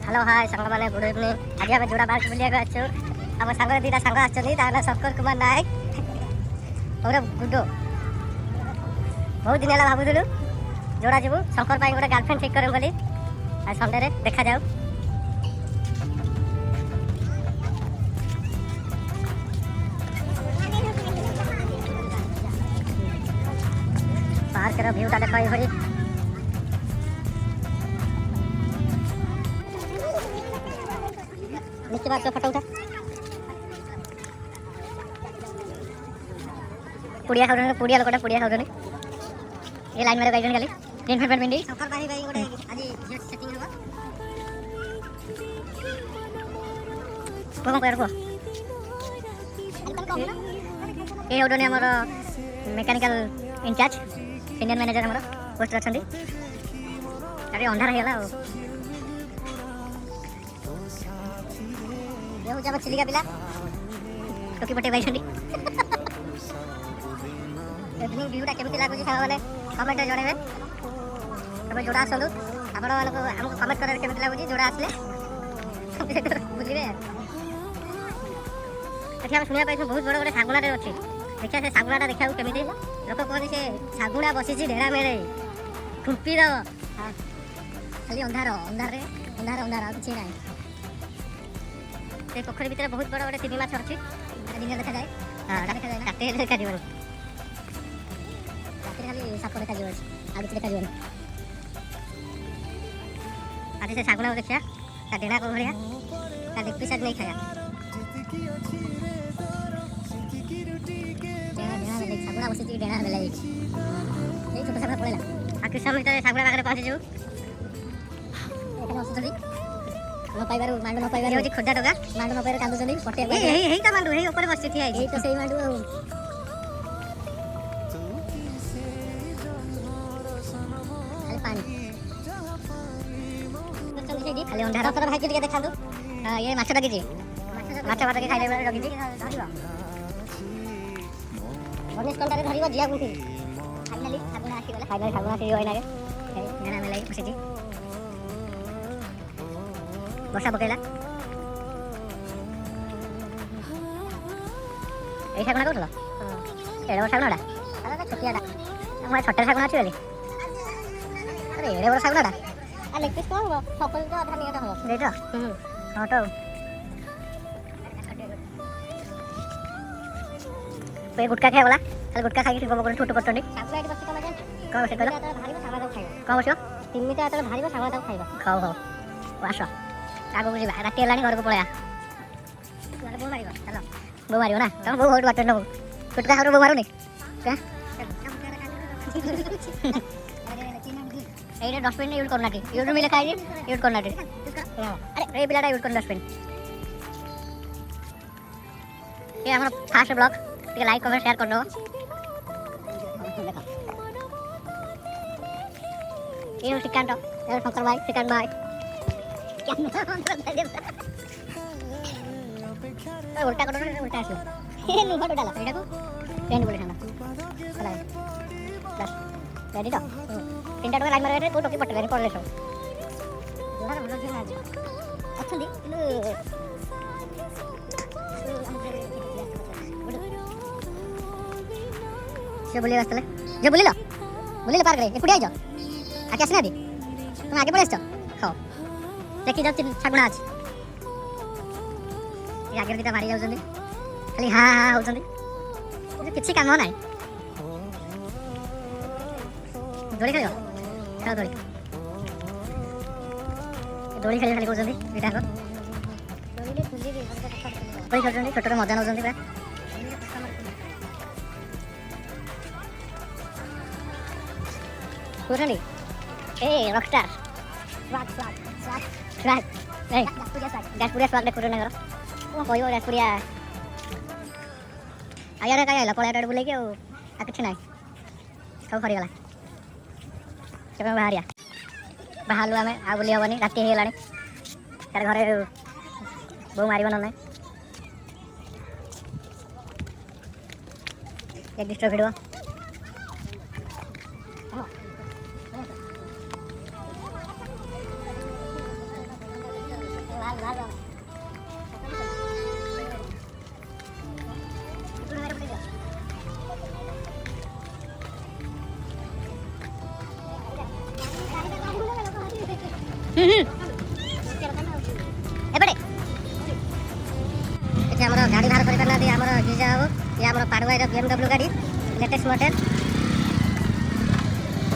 hello hi सांग मैंने good evening आज आम जोड़ा पार्क बुलिया आसु आम सांग दीटा सांग आना शंकर कुमार नायक और गुड्डो बहुत दिन है भावुलु जोड़ा जीवु शंकर गोटे गर्लफ्रेंड ठीक करूँ बोली संडे देखा जाऊ पार्क भ्यूटा देख ये नीचे बात फोटो उठा पुड़िया खाऊ पुड़िया लोकटा पुड़िया खाऊ ये लाइन मेरे गाइड खाली ग्रीन फैट भिंडी सफर पानी भाई गोटे आज झियो सेटिंग होबा कोन कर को ए ओडोनी हमर मेकानिकल इंचार्ज इंडियन मैनेजर हमर पोस्ट अछंदी अरे अंधार हेला ये जब चिलिका पिला टोकी पटे बैठंडी इवनिंग व्यूटा केमती लागुची सांग माने कमेंट जणेबे तबे जोड़ा आसलु आपण मानको हमको कमेंट करे केमती लागुची जोड़ा आसले बुझिबे एठी हम सुनिया पाइछु बहुत बड़ बड़ सागुणा रे अछि देखा से सागुणाटा देखाउ केमती लोक कहनी से सागुणा बसिची ढेरा मेरे खुंपी दो खाली अंधार अंधार रे अंधार अंधार किछि नाही से पोखरी भीतर बहुत बड़ बड़ तीन माछ अछि दिन देखा जाए हां देखा जाए ना काटे देखा जीवन रात खाली साप देखा जीवन आगे देखा जीवन आज से सागुणा देखिया ता डेना को भरिया ता देख पिसा नहीं खाया डेना में सागुणा बसिची डेना में लाई ए छोटा सागुणा पळेला आ कृष्ण भीतर सागुणा बागरे पहुंची जाऊ एखन असुतली न पाइबार मांडू न पाइबार होची खोडा टोका मांडू न पाइबार कांदु चंदी पटे हे का मांडू हे ऊपर बसि थिया हे तो सेही मांडू खाली पानी खाली अंधार तर भाई के देखांदु ये माछ डगिजी माछ बाटा के खाइले डगिजी धरिबो गणेश कंटारे धरिबो जिया गुंठी फाइनली सागुना आसी गला फाइनली सागुना आसी होइना रे हे नेना मेलाई बसिची वर्षा पकेला ए सागुना कोथला एड़े वर्षा सागुनाडा अरे छोटियाडा हम छोटा सागुना अछि बोली अरे एड़े वर्षा सागुनाडा आ लेग पीस कोन हो सकल तो आधा नियटा हो देटा हां तो पे गुटका खाय वाला खाली गुटका खाई ठीक बगल छोटो करतंडी सागुना एटी बस कमा जान कोन से कहला भारीबो सागुना खाइबो कोन बसियो तिमिटा एतले भारीबो सागुना खाइबो खाओ खाओ वासो आगो बुझी राती हेलानी घर को पळया बो मारिबो चलो बो मारिबो ना तम बो होट बाटे न गुटका खारो बो मारुनी का एरे डस्टबिन यूज करना के यूज मिले खाई यूज करना के अरे ए बिलाडा यूज करना डस्टबिन ये हमर फास्ट ब्लॉग टिके लाइक कमेंट शेयर कर दो ये चिकन तो ये शंकर भाई चिकन भाई उल्टा करो उल्टा आसो हे नुहा डाला एटा को पेंट बोले थाना चला बस रेडी तो तीनटा टका लाइन मारे को टोकी पटले पड़ले सब जोड़ा भलो जे आज अछंदी से बोले वास्तले जे बोलिलो पार्क रे एकुडी आइजो आके आसना दी तुम आगे पळेछ खाओ देखी जाऊ सागुणा आज आगे दीटा मारी जाऊँ खाली हाँ हाँ होती किसी काम ना दोली खेल खेल दोली दोली खेल खाली कहते दुईटा दोली खेल छोट मजा नौ पूरा पूरी ए रॉकस्टार स्वाग नहीं गैसपुरिया स्वाग देखो ना करो कहब गैसपुरिया आगे कहीं पड़ा बुले आ कि ना सब फरीगला से बाहरिया बाहर आम आ बुली हेनी राति होगा तार घरे बो मार ना एक डिस्टर्ब भिड़ एपटे एठी हमर गाड़ी बाहर करि करना दी हमर गिजा हो या हमर पाडवाई रो BMW गाड़ी लेटेस्ट मॉडल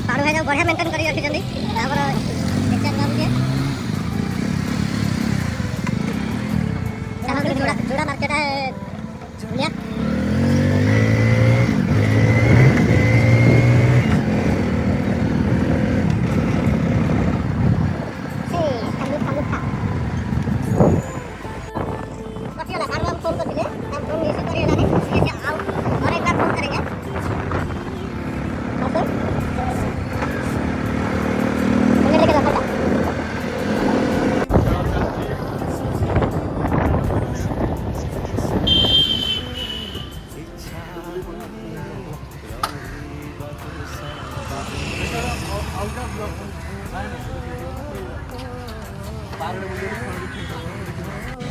पाडवाई जो बढ़िया मेंटेन करी रखि जंदी हमर एचआर बाबू के जहां जोड़ा जोड़ा मार्केट है भैया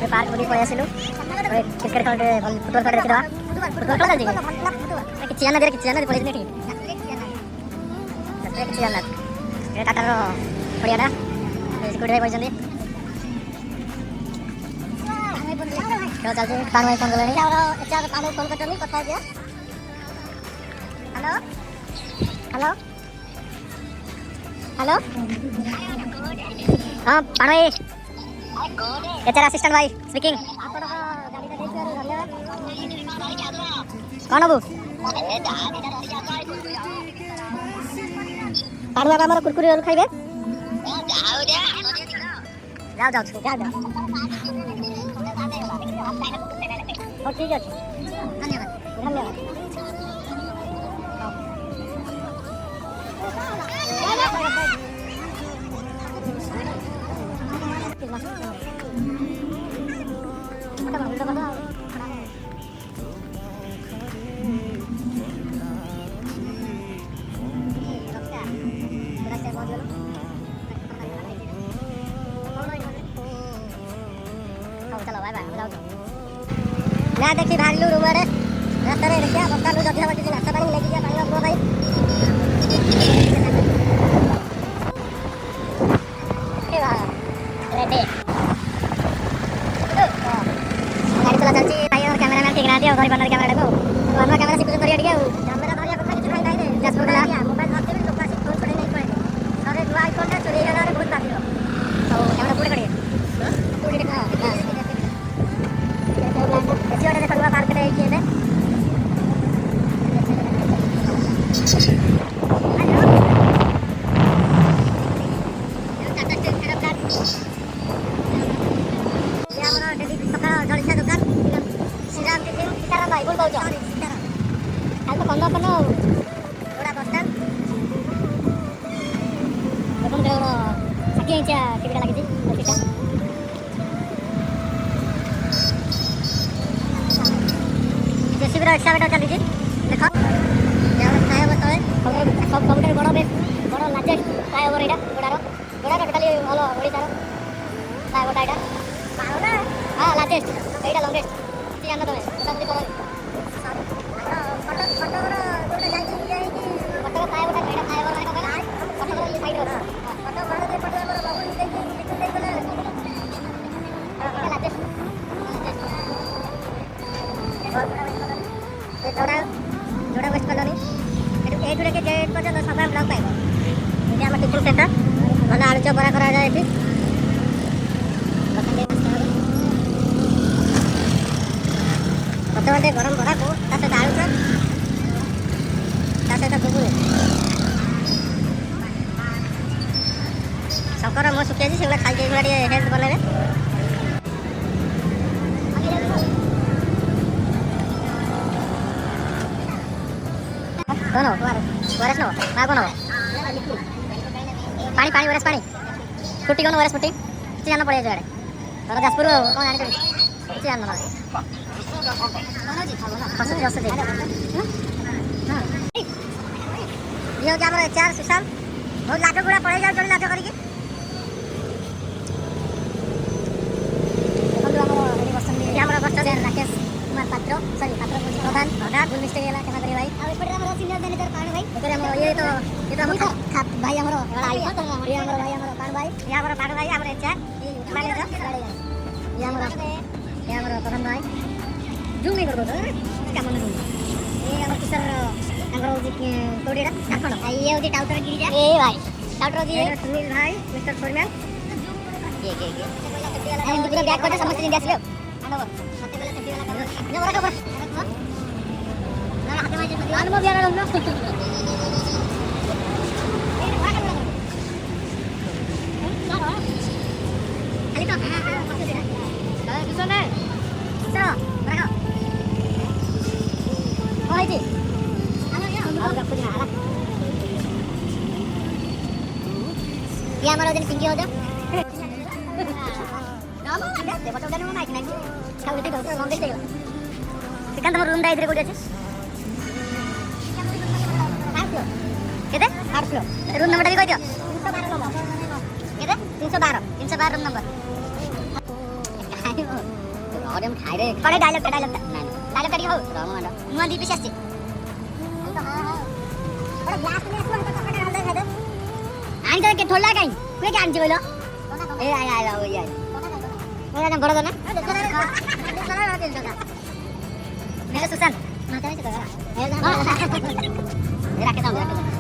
पार्क बुली पळै आसिलु क्रिकेट खेल फुटबॉल खेल देखिदवा फुटबॉल खेल चलछि कि चियाना दे पळै नेठी चियाना ए टाटा रो पळियाडा सिक्युरिटी भाई पळै चल चल पान भाई फोन करले और एचा पान फोन करतनी कथा दिया हेलो हेलो हेलो हां पान भाई एचआर असिस्टेंट भाई स्पीकिंग कौन बाबू पाड़ुआ का हमारा कुरकुरे रोल खाइबे जाओ जाओ जाओ जाओ हो ठीक है धन्यवाद धन्यवाद चलो बाय बाय ना देखी भागलू रूम रे रास्ता रे देखिया बक्का लू जदिया बाटी नास्ता पानी लेके गया पानी बाबू भाई ए वाह रेडी गाड़ी चला चलची भाई और कैमरामैन ठीक ना दिया उधर बनर कैमरा को तो हमरा कैमरा सिक्योर करिया दिया कैमरा धरिया को खाली चुराई दे जस्ट बोला मोबाइल धरते भी लोग फोन छोड़े नहीं पड़े सारे दुआ आईफोन टा चोरी गला रे बहुत बाकी हो तो कैमरा पूरे करिए पूरे देखा एचआर देखा दुआ मार्केट है ये है रिक्शा बेटा चली देख फ्लाईओवर तले सबुठे बड़ बड़ लार्जेस्ट फ्लाईओवर यहाँ गोड़ार टोटाली ऑल ओडिशार फ्लाईओवरटा यहाँ हाँ लार्जेस्ट यहाँ लंगेस्ट जान तुम कटक फ्लाईओवरटा यहाँ फ्लाईओवर कटक साइड जोड़ा जोड़ा वेस्ट कॉलोनी ए टू के जेड पर्यंत सब ब्लॉक पाइब ये आम टिफिन सेंटर भल आलू चप बरा करा जाए ये प्रथम गरम बरा को सहित आलू चप सहित गुगुनी शंकर मो सुखी से खाई हेल्थ बनइबे कौन हो वरस नो ना कौन हो पानी पानी वरस पानी फुटी कौन वरस फुटी किसी जान पड़े जोड़े और जाजपुर कौन जाने किसी जान ना पसंद जस दे हां ये क्या हमर चार सुशांत बहुत लाटो गुड़ा पड़े जाओ जोड़ी लाटो करी के से गेला केना करे भाई अब एपटे हमर सीनियर मैनेजर पान भाई एकर हम ये तो हमर खात भाई हमर एड़ा आई ये हमर भाई हमर पान भाई ये हमर पान भाई हमर एचआर मैनेजर ये हमर प्रधान भाई जूम नहीं करबो काम न ये हमर किसर हमर जी तोड़ीडा काखण ये ओदी टाउटर गिरी जा ए भाई टाउटर जी सुनील भाई मिस्टर फोरमैन ये हम पूरा बैक करते समस्त इंडिया से आनो मते बेला सेफ्टी वाला कर ने बड़ा खबर ना हाथ में अनुभव यार हम खाली तो हां किसने चलो बड़ा ओए जी आलो या कुछ ना हाला ये हमारा दिन पिंकी हो जा नाम दे बटो देनु नाइट नाइट खाली ते गलत रंग देते चिकन तमर रूम दा इधर कोडी अछि केते 8 फ्लोर रूम नंबर भी कह दियो 312 नंबर केते 312 रूम नंबर और हम खाइ रे पड़े डायलॉग करी हो राम मांडा मुआ दी पिछ आछि तो हां बड़ा ग्लास में आसो तो कपड़ा डाल दे दे आन के ठोला काई कोई के आन जे बोलो ए आय ओ यार मेरा नाम बड़ा ना मेरा सुशांत माता ने तो मेरा नाम रखे